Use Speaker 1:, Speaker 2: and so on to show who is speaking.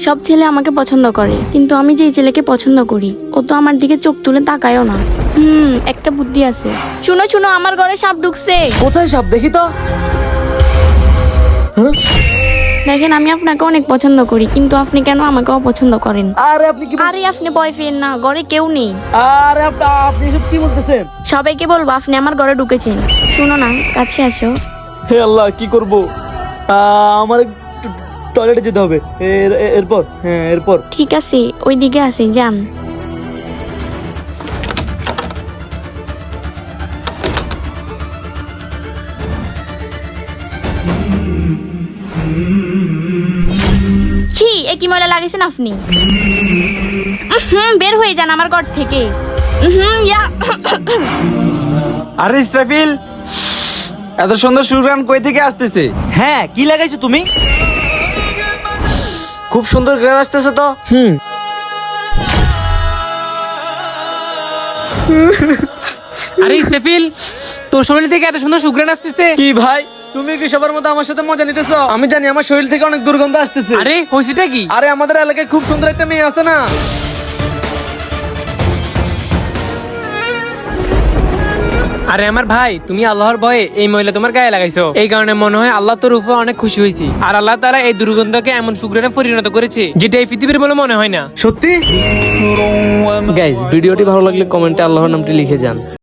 Speaker 1: সব ছেলে আমাকে পছন্দ করে, কিন্তু আমি যেই ছেলেকে পছন্দ করি ও তো আমার দিকে চোখ তুলে তাকায়ও না। একটা বুদ্ধি আছে। শুনো শুনো, আমার ঘরে সাপ ঢুকছে।
Speaker 2: কোথায় সাপ দেখি তো।
Speaker 1: দেখেন, আমি আপনাকে অনেক পছন্দ করি, কিন্তু আপনি কেন আমাকে অপছন্দ করেন?
Speaker 2: আরে আপনি কি
Speaker 1: আরে আপনি বয়ফ্রেন্ড না, ঘরে কেউ নেই।
Speaker 2: আরে আপনি এসব কি বলতেছেন?
Speaker 1: সবাইকে বলবো আপনি আমার ঘরে ঢুকেছেন। শুনো না, কাছে আসো।
Speaker 2: হে আল্লাহ, কি করব? আমার টয়লেটে যেতে হবে। এরপর হ্যাঁ এরপর
Speaker 1: ঠিক আছে, ওইদিকে আছে, যান। ছি, একই ময়লা লাগাইছেন আপনি। বের হয়ে যান আমার ঘর থেকে। ইয়া।
Speaker 3: আরে ইসরাফিল, এত সুন্দর সুরগান কই থেকে আসতেছে?
Speaker 2: হ্যাঁ, কি লাগাইছো তুমি?
Speaker 3: খুব সুন্দর গান আসতেছে তো।
Speaker 4: আরে ইসরাফিল, তোর শরীর থেকে এত সুন্দর সুঘ্রাণ আসতেছে।
Speaker 2: কি ভাই, তুমি কি সবার মতো আমার সাথে মজা নিতেছো? আমি জানি আমার শরীর থেকে অনেক দুর্গন্ধ আসতেছে।
Speaker 4: আরে হইছেটা কি?
Speaker 2: আরে আমাদের এলাকায় খুব সুন্দর একটা মেয়ে আছে না।
Speaker 4: আরে আমার ভাই, তুমি আল্লাহর ভয়ে এই ময়লা তোমার গায়ে লাগাইছো, এই কারণে মনে হয় আল্লাহ তোর উপর অনেক খুশি হয়েছি। আর আল্লাহ তাআলা এই দুর্গন্ধকে এমন সুঘ্রাণে পরিণত করেছে যেটা এই পৃথিবীর বলে মনে হয় না।
Speaker 2: সত্যি?
Speaker 5: গাইস, ভিডিওটি ভালো লাগলে কমেন্টে আল্লাহর নামটি লিখে যান।